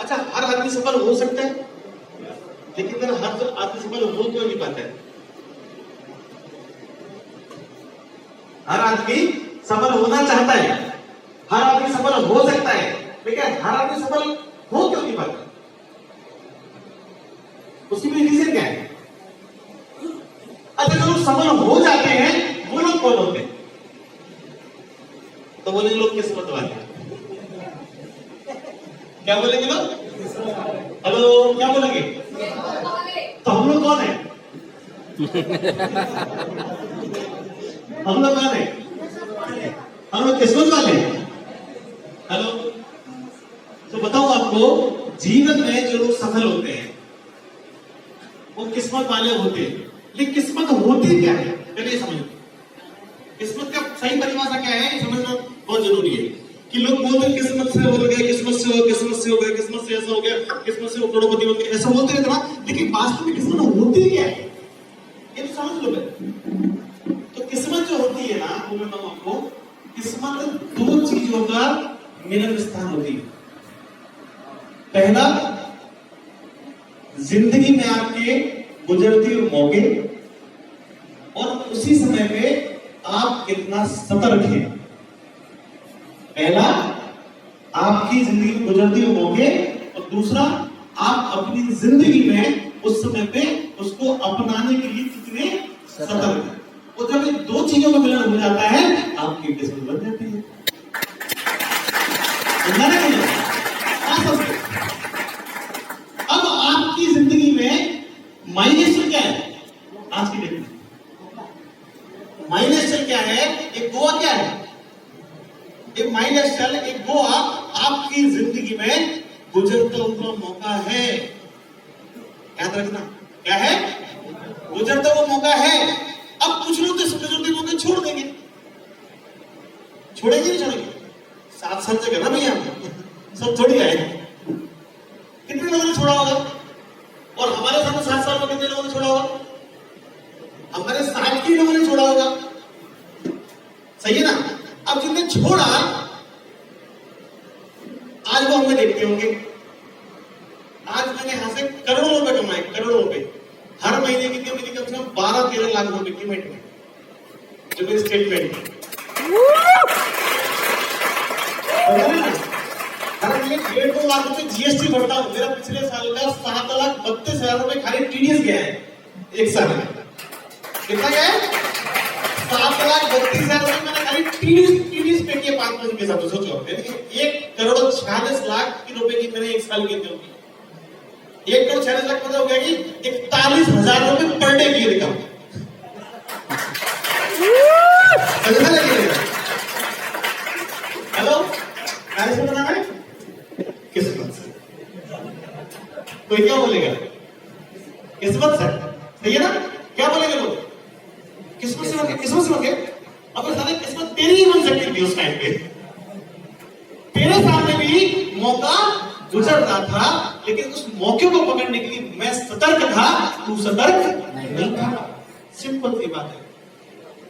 अच्छा, हर आदमी सफल हो सकता है, लेकिन हर आदमी सफल हो क्यों नहीं पाता है? हर आदमी सफल होना चाहता है, हर आदमी सफल हो सकता है, लेकिन हर आदमी सफल हो क्यों नहीं पाता? उसकी भी रीजन क्या है? अच्छा, जो लोग सफल हो जाते हैं वो लोग कौन होते हैं? तो बोले लोग किस्मत वाले। क्या बोलेंगे लोग? हेलो, क्या बोलेंगे? तो हम लोग कौन है? हम लोग कौन है? हम लोग किस्मत वाले हैं। हेलो, तो बताओ आपको, जीवन में जो लोग सफल होते हैं वो किस्मत वाले होते हैं, लेकिन किस्मत होती क्या है पहले समझो। किस्मत का सही परिभाषा क्या है समझना बहुत जरूरी है। कि लोग बोलते हैं किस्मत से हो गए, किस्मत से हो गए, किस्मत से हो गए, किस्मत से ऐसा हो गया, किस्मत से वो करोड़पति बन गए, ऐसा बोलते रहते ना, लेकिन वास्तव में किस्मत होती क्या है ये तो समझ लो पहले। तो किस्मत जो होती है ना, वो मैं बताऊं आपको, किस्मत दो चीजों का मिलन स्थान होती है। पहला, जिंदगी में आपके गुजरती हुए मौके, और उसी समय पे आप कितना सतर्क हैं। पहला, आपकी जिंदगी में गुजरती हुए मौके, और दूसरा, आप अपनी जिंदगी में उस समय पे उसको अपनाने के लिए कितने सतर्क हैं। और जब इन दो चीजों का मिलन हो जाता है, आपकी किस्मत बन जाती है। अब आपकी जिंदगी में माइनस क्या है? आज की डेट में माइनस क्या है? एक गोवा क्या है? एक माइनस चल, एक गोवा आपकी जिंदगी में गुजरता हुआ मौका है। याद रखना, क्या है? गुजरता हुआ मौका है। अब कुछ लोग तो गुजरते मौके छोड़ देंगे, छोड़ेंगे नहीं छोड़ेंगे? 7 साल से ना भैया, सब थोड़ी आए। कितने लोगों ने छोड़ा होगा? और हमारे साथ 7 साल में कितने लोगों ने छोड़ा होगा? हमारे साथ के लोगों ने छोड़ा होगा, सही है ना? अब जिनने छोड़ा आज वो हमें देखते होंगे। आज मैंने यहां से करोड़ों रुपए कमाए, करोड़ों रुपए। हर महीने कितने मिली? कम से कम 12-13 लाख रुपए की पेमेंट में, जो मेरी स्टेटमेंट है। हर महीने 1.5-2 लाख रुपए जीएसटी भरता हूं। मेरा पिछले साल का 7,32,000 रुपए खाली टीडीएस गया है एक साल में। कितना गया है? 7,32,000 रुपए मैंने खाली टीडीएस पे किए 5% के हिसाब से। सोचो, 1,46,00,000 रुपए की मैंने एक साल की इनकम की। 1,46,00,000 मतलब हो गया कि 41,000 रुपए पर डे की इनकम। हेलो, कैसे बनाना है? किस्मत से। कोई क्या बोलेगा? किस्मत से, सही है ना? क्या बोलेंगे लोग? किस्मत से होंगे, किस्मत से होंगे। अब सारे किस्मत तेरी ही बन सकती थी उस टाइम पे। तेरे सामने भी मौका गुजर रहा था, लेकिन उस मौके को पकड़ने के लिए मैं सतर्क था, तू सतर्क नहीं था। सिंपल सी बात है,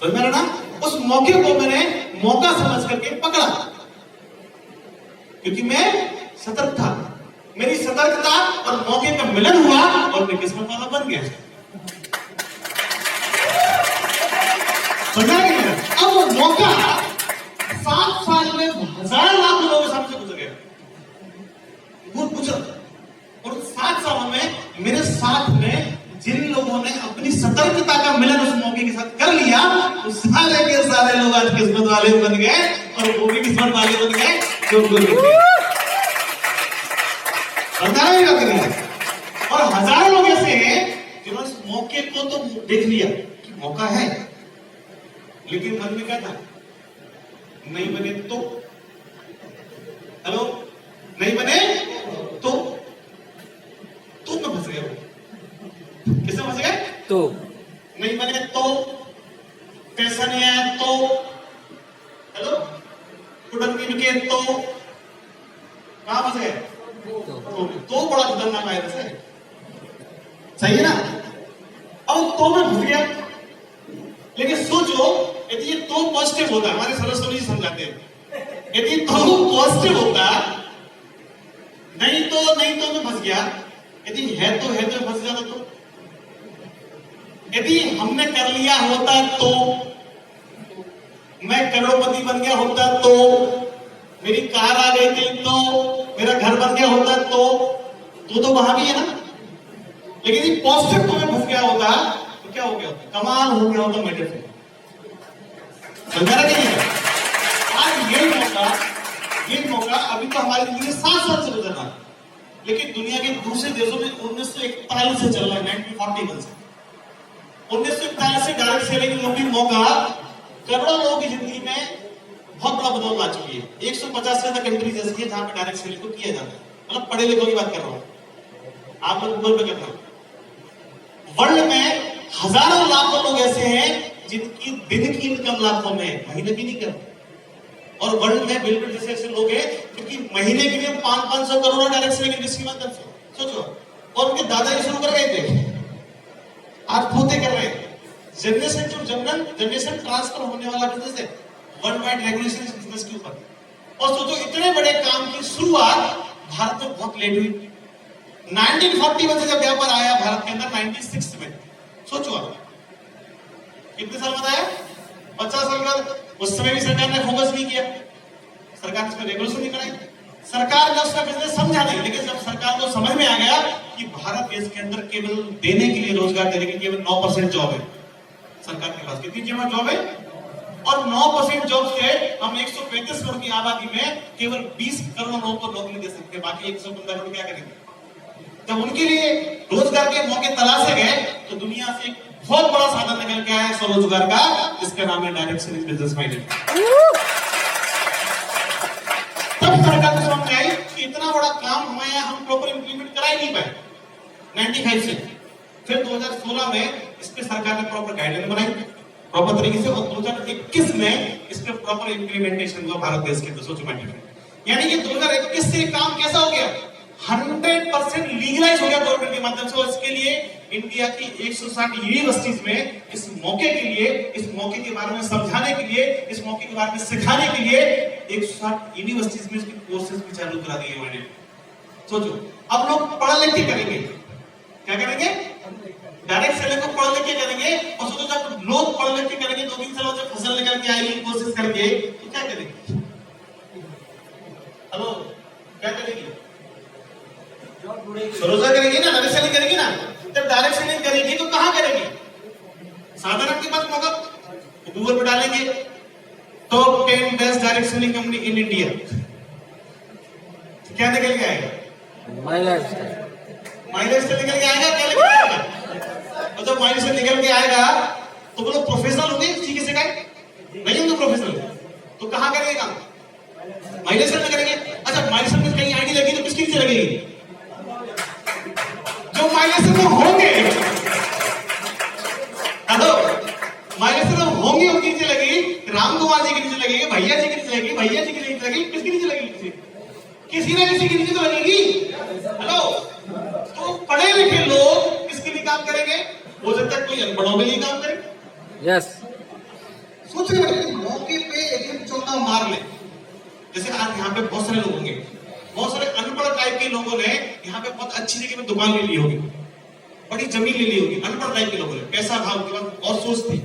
समझ में ना? उस मौके को मैंने मौका समझ करके पकड़ा, क्योंकि मैं सतर्क था। मेरी सतर्कता और मौके का मिलन हुआ और मैं किस्मत वाला बन गया। समझा नहीं? अब वो मौका 7 साल में 1000 लाख लोगों के सामने गुजर गया, वो गुजर। और 7 सालों में मेरे साथ में जिन लोगों ने अपनी सतर्कता का मिलन उस मौके के साथ कर लिया, वो सारे के सारे लोग आज किस्मत वाले बन गए, और वो भी किस्मत वाले बन गए जो गुजर गए। और हजारों लोग ऐसे हैं जिन्होंने इस मौके को तो देख लिया कि मौका है, लेकिन मन में क्या था? नहीं बने तो। हेलो, नहीं बने तो मैं फंस गया। किससे फंस गए? तो नहीं बने तो, पैसा नहीं आया तो, हेलो, प्रोडक्ट नहीं बिके तो, कहां फंस गए? तो बड़ा खतरनाक है वैसे, सही है ना? अब तो मैं फंस गया। लेकिन सोचो, यदि ये तो पॉजिटिव होता, हमारे सरस्वती जी समझाते हैं, यदि तो पॉजिटिव होता, नहीं तो नहीं तो मैं फंस गया, यदि है तो फंस जाता तो, यदि हमने कर लिया होता तो, मैं करोड़पति बन गया होता तो, मेरी कार आ गई थी तो, मेरा घर बन गया होता तो वहां भी है ना। लेकिन यदि पॉजिटिव तो में फंस गया होता तो क्या हो गया होता? कमाल हो गया होता मेरे से। समझा ना? नहीं आज ये मौका अभी तो हमारी जिंदगी में 7 साल से गुजर रहा है, लेकिन दुनिया के दूसरे देशों में 1941 से चल रहा है, 1941 से। 1941 से डायरेक्ट सेलिंग नौकरी मौका करोड़ों लोगों की जिंदगी में बहुत बड़ा बदलाव ला चुकी है। 150 से ज्यादा कंट्रीज ऐसी है जहां पे डायरेक्ट सेलिंग को किया जाता है। मतलब पढ़े लिखों की बात कर रहा हूं, आप लोग गूगल पे करना। वर्ल्ड में हजारों लाखों लोग ऐसे हैं जिनकी दिन की इनकम लाखों में, महीने की नहीं करते। और वर्ल्ड में बिल्कुल जैसे ऐसे लोग हैं क्योंकि महीने के लिए 500 करोड़ डायरेक्ट सेलिंग इंडस्ट्री में माध्यम से सोचो, और उनके दादा ये शुरू कर गए थे, आज पोते कर रहे हैं। जनरेशन ट्रांसफर होने वाला बिजनेस है, वर्ल्ड वाइड रेगुलेशन इस बिजनेस के ऊपर। और सोचो इतने बड़े काम की शुरुआत भारत में बहुत लेट हुई। 1941 से जब व्यापार आया भारत के अंदर 96 में, सोचो आप कितने साल बाद आया? 50 साल बाद। उस समय भी सरकार ने फोकस नहीं किया, सरकार ने इसमें रेगुलेशन नहीं कराई, सरकार ने उसका बिजनेस समझा नहीं। लेकिन जब सरकार को समझ में आ गया कि भारत देश के अंदर केवल देने के लिए, रोजगार देने के लिए केवल 9% जॉब है सरकार के पास। कितनी जॉब है? और 9% जॉब से हम 135 करोड़ की आबादी में केवल 20 करोड़ लोगों को नौकरी दे सकते हैं, बाकी 115 करोड़ क्या करेंगे? जब उनके लिए रोजगार के मौके तलाशे गए तो दुनिया से एक बहुत बड़ा साधन निकल के आया स्वरोजगार का, जिसका नाम है डायरेक्ट सेलिंग बिजनेस माइंडेड। तब सरकार को समझ में आई कि इतना बड़ा काम हमारे यहाँ हम प्रॉपर इंप्लीमेंट करा ही नहीं पाए 95 से। फिर 2016 में इस पे सरकार ने प्रॉपर गाइडलाइन बनाई प्रॉपर तरीके से, और 2021 में इसका प्रॉपर इंप्लीमेंटेशन हुआ भारत देश के अंदर। सोचो माइंडेड, यानी कि 2021 से काम कैसा हो गया? 100% लीगलाइज हो गया गवर्नमेंट के माध्यम से। और इसके लिए इंडिया की 160 यूनिवर्सिटीज में इस मौके के लिए, इस मौके के बारे में समझाने के लिए, इस मौके के बारे में सिखाने के लिए 160 यूनिवर्सिटीज में इसकी कोर्सेज भी चालू करा दिए मैंने। सोचो अब लोग पढ़ लिख के करेंगे, क्या करेंगे? डायरेक्ट सेलिंग को पढ़ लिख के करेंगे। और सोचो जब लोग पढ़ लिख के करेंगे 2-3 सालों से फसल निकल के आएगी कोर्सेज करके, तो क्या करेंगे? हेलो, क्या करेंगे? रोजगार करेगी ना, डायरेक्ट सेलिंग करेगी ना। जब डायरेक्ट सेलिंग करेगी तो कहां करेगी? साधारण के पास मौका गूगल पे डालेंगे top 10 best direct selling company in India, क्या निकल के आएगा? माइलेज निकल के आएगा। क्या निकल के आएगा? और जब माइलेज निकल के आएगा तो वो लोग प्रोफेशनल होंगे, सीखे सिखाए नहीं होंगे प्रोफेशनल, तो कहां करेंगे काम? माइलेज में करेंगे। अच्छा माइलेज में कहीं आईडी लगी तो किसकी नीचे लगेगी? जो माइलेज में होंगे, हेलो, माइलेज में होंगे उनके नीचे लगेगी, राम कुमार जी के नीचे लगेगी, भैया जी के नीचे लगेगी, भैया जी के नीचे लगेगी, किसके नीचे लगेगी? किसी ना किसी के नीचे तो लगेगी। हेलो, तो पढ़े लिखे लोग किसके लिए काम करेंगे? हो सकता है कोई अनपढ़ों के लिए काम करे। यस, सोच रहे हैं मौके पे एक चौका मार ले। जैसे आज यहाँ पे बहुत सारे लोग होंगे, बहुत सारे अनपढ़ टाइप के लोगों ने यहाँ पे बहुत अच्छी जगह में दुकान ले ली होगी, बड़ी जमीन ले ली होगी। अनपढ़ टाइप के लोगों ने, पैसा था उनके पास और सोच थी,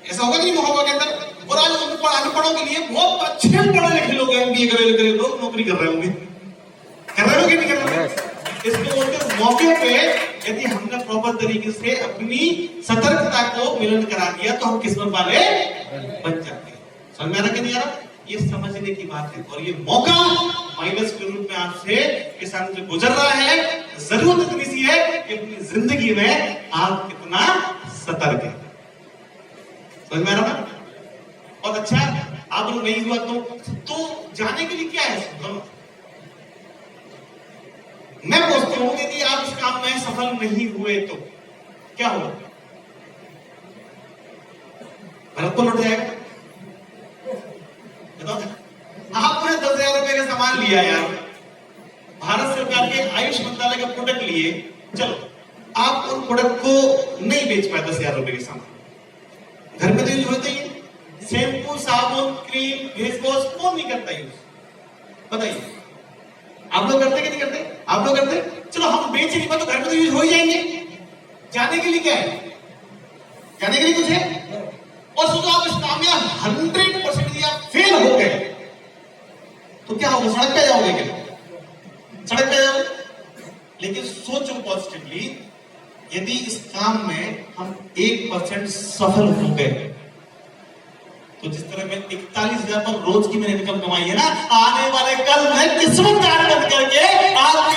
ऐसा होगा नहीं मोहब्बा के अंदर। और आज अनपढ़ों के लिए बहुत अच्छे पढ़े लिखे लोग, MBA करे लोग नौकरी कर रहे होंगे, कर रहे होंगे नहीं कर रहे होंगे। इसको बोलते मौके पे यदि हमने प्रॉपर तरीके से अपनी सतर्कता को मिलन करा दिया तो हम किस्मत वाले बन जाते हैं। समझ में आ रहा कि नहीं आ रहा? ये समझने की बात है। और ये मौका माइनस के रूप में आपसे के सामने गुजर रहा है। जरूरत इतनी सी है कि अपनी जिंदगी में आप कितना सतर्क है। समझ में आ रहा ना? और अच्छा आप लोग नहीं हुआ तो जाने के लिए क्या है? मैं पूछता हूं यदि आप इस काम में सफल नहीं हुए तो क्या होगा? भारत को लौट जाएगा। आपने 10,000 रुपए का सामान लिया यार, भारत सरकार के आयुष मंत्रालय का प्रोडक्ट लिए, चलो आप उन प्रोडक्ट को नहीं बेच पाए 10,000 रुपए के सामान। घर में तो यूज होते ही शैम्पू, साबुन, क्रीम, फेस वॉश कौन नहीं करता यूज? बताइए, आप लोग करते कि नहीं करते? आप लोग करते हैं? चलो हम बेच नहीं पाए तो घर में तो यूज हो ही जाएंगे। जाने के लिए क्या है? जाने के लिए कुछ है? और सोचो आप इस काम में 100% या फेल हो गए तो क्या होगा? सड़क पे जाओगे क्या? सड़क पे जाओगे? लेकिन सोचो पॉजिटिवली, यदि इस काम में हम 1% सफल हो गए तो जिस तरह में 41,000 पर रोज की मैंने इनकम कमाई है ना, आने वाले कल मैं किस्मत कार्य करके आप